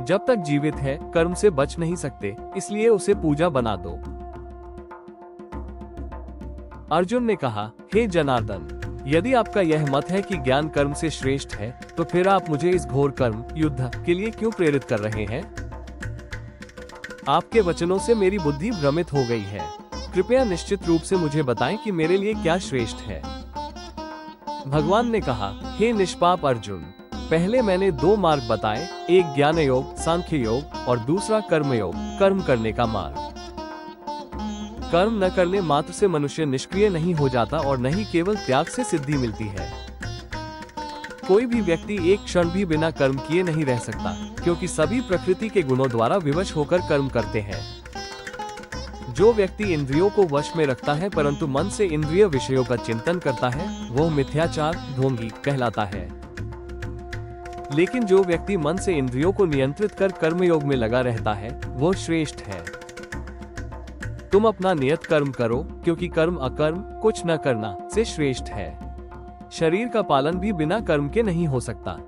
जब तक जीवित है कर्म से बच नहीं सकते, इसलिए उसे पूजा बना दो। अर्जुन ने कहा, हे जनार्दन, यदि आपका यह मत है कि ज्ञान कर्म से श्रेष्ठ है, तो फिर आप मुझे इस घोर कर्म युद्ध के लिए क्यों प्रेरित कर रहे हैं? आपके वचनों से मेरी बुद्धि भ्रमित हो गई है। कृपया निश्चित रूप से मुझे बताएं कि मेरे लिए क्या श्रेष्ठ है। भगवान ने कहा, हे निष्पाप अर्जुन, पहले मैंने 2 मार्ग बताए, एक ज्ञान योग सांख्य योग और दूसरा कर्म योग कर्म करने का मार्ग। कर्म न करने मात्र से मनुष्य निष्क्रिय नहीं हो जाता और न ही केवल त्याग से सिद्धि मिलती है। कोई भी व्यक्ति एक क्षण भी बिना कर्म किए नहीं रह सकता, क्योंकि सभी प्रकृति के गुणों द्वारा विवश होकर कर्म करते हैं। जो व्यक्ति इंद्रियों को वश में रखता है परंतु मन से इंद्रिय विषयों का चिंतन करता है, वो मिथ्याचार ढोंगी कहलाता है। लेकिन जो व्यक्ति मन से इंद्रियों को नियंत्रित कर कर्मयोग में लगा रहता है, वो श्रेष्ठ है। तुम अपना नियत कर्म करो, क्योंकि कर्म अकर्म कुछ न करना से श्रेष्ठ है। शरीर का पालन भी बिना कर्म के नहीं हो सकता।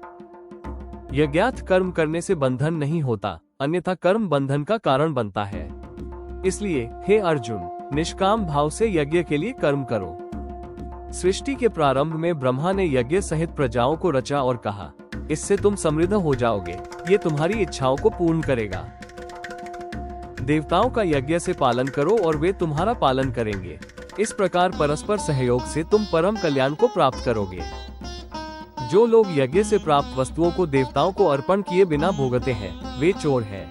यज्ञार्थ कर्म करने से बंधन नहीं होता, अन्यथा कर्म बंधन का कारण बनता है। इसलिए हे अर्जुन, निष्काम भाव से यज्ञ के लिए कर्म करो। सृष्टि के प्रारंभ में ब्रह्मा ने यज्ञ सहित प्रजाओं को रचा और कहा, इससे तुम समृद्ध हो जाओगे, ये तुम्हारी इच्छाओं को पूर्ण करेगा। देवताओं का यज्ञ से पालन करो और वे तुम्हारा पालन करेंगे। इस प्रकार परस्पर सहयोग से तुम परम कल्याण को प्राप्त करोगे। जो लोग यज्ञ से प्राप्त वस्तुओं को देवताओं को अर्पण किए बिना भोगते हैं, वे चोर हैं।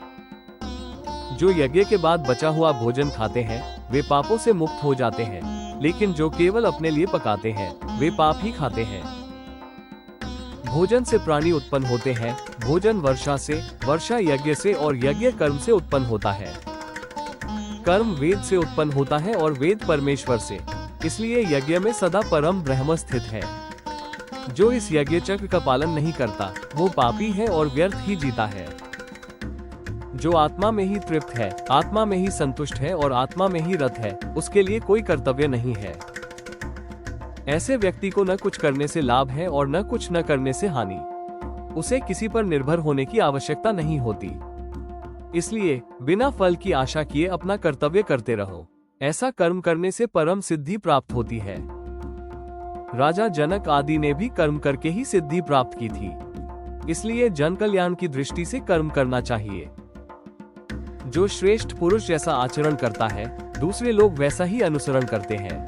जो यज्ञ के बाद बचा हुआ भोजन खाते हैं, वे पापों से मुक्त हो जाते हैं, लेकिन जो केवल अपने लिए पकाते हैं, वे पाप ही खाते हैं। भोजन से प्राणी उत्पन्न होते हैं, भोजन वर्षा से, वर्षा यज्ञ से और यज्ञ कर्म से उत्पन्न होता है। कर्म वेद से उत्पन्न होता है और वेद परमेश्वर से, इसलिए यज्ञ में सदा परम ब्रह्म स्थित है। जो इस यज्ञ चक्र का पालन नहीं करता, वो पापी है और व्यर्थ ही जीता है। जो आत्मा में ही तृप्त है, आत्मा में ही संतुष्ट है और आत्मा में ही रत है, उसके लिए कोई कर्तव्य नहीं है। ऐसे व्यक्ति को न कुछ करने से लाभ है और न कुछ न करने से हानि। उसे किसी पर निर्भर होने की आवश्यकता नहीं होती। इसलिए बिना फल की आशा किए अपना कर्तव्य करते रहो। ऐसा कर्म करने से परम सिद्धि प्राप्त होती है। राजा जनक आदि ने भी कर्म करके ही सिद्धि प्राप्त की थी। इसलिए जन कल्याण की दृष्टि से कर्म करना चाहिए। जो श्रेष्ठ पुरुष जैसा आचरण करता है, दूसरे लोग वैसा ही अनुसरण करते हैं।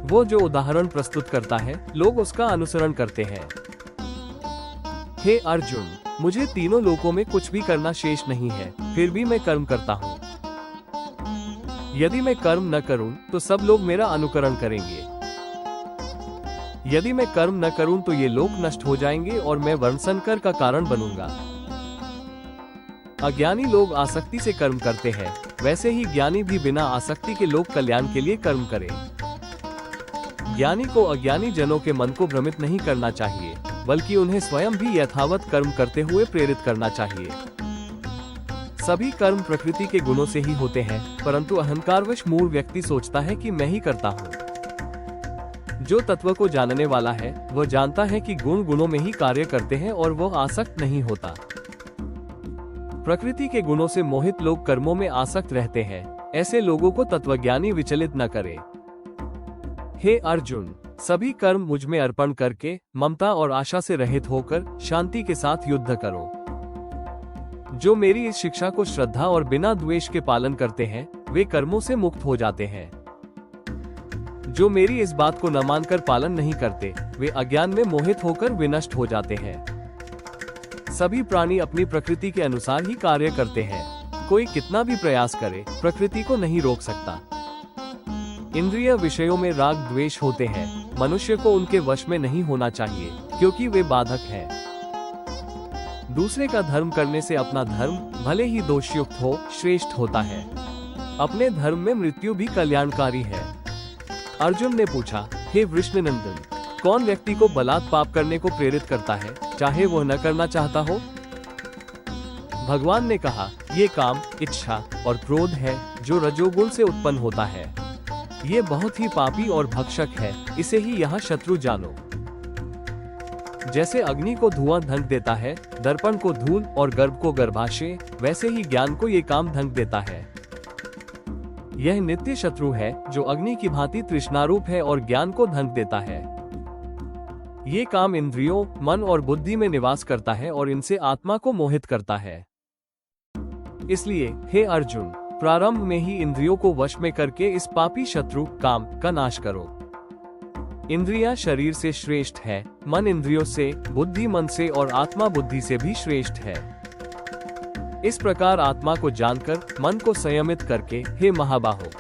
वो जो उदाहरण प्रस्तुत करता है, लोग उसका अनुसरण करते हैं। हे अर्जुन, मुझे तीनों लोकों में कुछ भी करना शेष नहीं है, फिर भी मैं कर्म करता हूँ। यदि मैं कर्म न करूँ तो सब लोग मेरा अनुकरण करेंगे। यदि मैं कर्म न करूँ तो ये लोक नष्ट हो जाएंगे और मैं वर्णसंकर का कारण बनूंगा। अज्ञानी लोग आसक्ति से कर्म करते हैं, वैसे ही ज्ञानी भी बिना आसक्ति के लोक कल्याण के लिए कर्म करें। ज्ञानी को अज्ञानी जनों के मन को भ्रमित नहीं करना चाहिए, बल्कि उन्हें स्वयं भी यथावत कर्म करते हुए प्रेरित करना चाहिए। सभी कर्म प्रकृति के गुणों से ही होते हैं, परंतु अहंकारवश मूढ़ व्यक्ति सोचता है कि मैं ही करता हूँ। जो तत्व को जानने वाला है, वह जानता है कि गुण गुणों में ही कार्य करते हैं और वह आसक्त नहीं होता। प्रकृति के गुणों से मोहित लोग कर्मों में आसक्त रहते हैं। ऐसे लोगों को तत्वज्ञानी विचलित न करे। हे अर्जुन, सभी कर्म मुझ में अर्पण करके ममता और आशा से रहित होकर शांति के साथ युद्ध करो। जो मेरी इस शिक्षा को श्रद्धा और बिना द्वेष के पालन करते हैं, वे कर्मों से मुक्त हो जाते हैं। जो मेरी इस बात को न मानकर पालन नहीं करते, वे अज्ञान में मोहित होकर विनष्ट हो जाते हैं। सभी प्राणी अपनी प्रकृति के अनुसार ही कार्य करते हैं। कोई कितना भी प्रयास करे, प्रकृति को नहीं रोक सकता। इंद्रिय विषयों में राग द्वेष होते हैं। मनुष्य को उनके वश में नहीं होना चाहिए, क्योंकि वे बाधक हैं। दूसरे का धर्म करने से अपना धर्म भले ही दोषयुक्त हो, श्रेष्ठ होता है। अपने धर्म में मृत्यु भी कल्याणकारी है। अर्जुन ने पूछा, हे वृषणनंदन, कौन व्यक्ति को बलात् पाप करने को प्रेरित करता है, चाहे वह न करना चाहता हो? भगवान ने कहा, ये काम, इच्छा और क्रोध है जो रजोगुण से उत्पन्न होता है। ये बहुत ही पापी और भक्षक है, इसे ही यहाँ शत्रु जानो। जैसे अग्नि को धुआं ढंक देता है, दर्पण को धूल और गर्भ को गर्भाशय, वैसे ही ज्ञान को ये काम ढंक देता है। यह नित्य शत्रु है जो अग्नि की भांति तृष्णारूप है और ज्ञान को ढंक देता है। ये काम इंद्रियों, मन और बुद्धि में निवास करता है और इनसे आत्मा को मोहित करता है। इसलिए हे अर्जुन, प्रारंभ में ही इंद्रियों को वश में करके इस पापी शत्रु काम का नाश करो। इंद्रियां शरीर से श्रेष्ठ है, मन इंद्रियों से, बुद्धि मन से और आत्मा बुद्धि से भी श्रेष्ठ है। इस प्रकार आत्मा को जानकर मन को संयमित करके हे महाबाहो,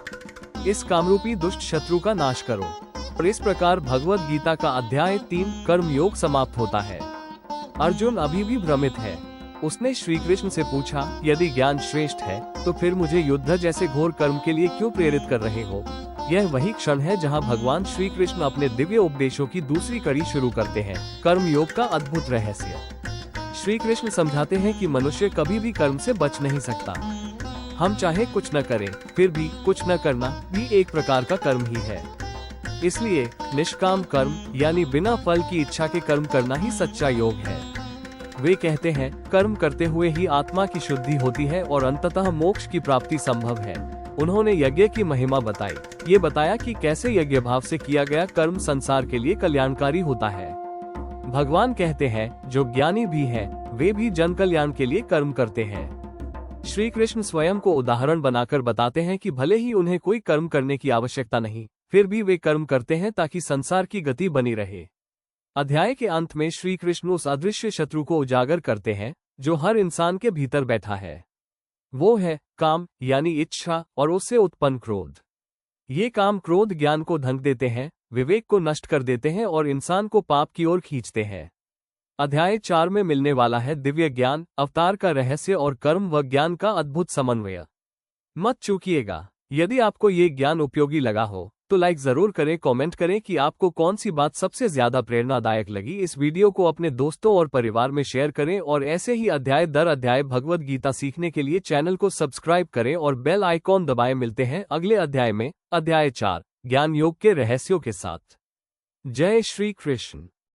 इस कामरूपी दुष्ट शत्रु का नाश करो। और इस प्रकार भगवद गीता का अध्याय 3 कर्म योग समाप्त होता है। अर्जुन अभी भी भ्रमित है। उसने श्री कृष्ण से पूछा, यदि ज्ञान श्रेष्ठ है तो फिर मुझे युद्ध जैसे घोर कर्म के लिए क्यों प्रेरित कर रहे हो? यह वही क्षण है जहां भगवान श्री कृष्ण अपने दिव्य उपदेशों की दूसरी कड़ी शुरू करते हैं, कर्म योग का अद्भुत रहस्य। श्री कृष्ण समझाते हैं कि मनुष्य कभी भी कर्म से बच नहीं सकता। हम चाहे कुछ न करें, फिर भी कुछ न करना भी एक प्रकार का कर्म ही है। इसलिए निष्काम कर्म यानी बिना फल की इच्छा के कर्म करना ही सच्चा योग है। वे कहते हैं, कर्म करते हुए ही आत्मा की शुद्धि होती है और अंततः मोक्ष की प्राप्ति संभव है। उन्होंने यज्ञ की महिमा बताई। ये बताया कि कैसे यज्ञ भाव से किया गया कर्म संसार के लिए कल्याणकारी होता है। भगवान कहते हैं, जो ज्ञानी भी हैं, वे भी जन कल्याण के लिए कर्म करते हैं। श्री कृष्ण स्वयं को उदाहरण बनाकर बताते हैं कि भले ही उन्हें कोई कर्म करने की आवश्यकता नहीं, फिर भी वे कर्म करते हैं ताकि संसार की गति बनी रहे। अध्याय के अंत में श्री कृष्ण उस अदृश्य शत्रु को उजागर करते हैं जो हर इंसान के भीतर बैठा है। वो है काम यानी इच्छा और उससे उत्पन्न क्रोध। ये काम क्रोध ज्ञान को ढंक देते हैं, विवेक को नष्ट कर देते हैं और इंसान को पाप की ओर खींचते हैं। अध्याय 4 में मिलने वाला है दिव्य ज्ञान, अवतार का रहस्य और कर्म व ज्ञान का अद्भुत समन्वय। मत चूकिएगा। यदि आपको ये ज्ञान उपयोगी लगा हो तो लाइक जरूर करें, कमेंट करें कि आपको कौन सी बात सबसे ज्यादा प्रेरणादायक लगी। इस वीडियो को अपने दोस्तों और परिवार में शेयर करें और ऐसे ही अध्याय दर अध्याय भगवद गीता सीखने के लिए चैनल को सब्सक्राइब करें और बेल आइकॉन दबाएं। मिलते हैं अगले अध्याय में, अध्याय 4 ज्ञान योग के रहस्यों के साथ। जय श्री कृष्ण।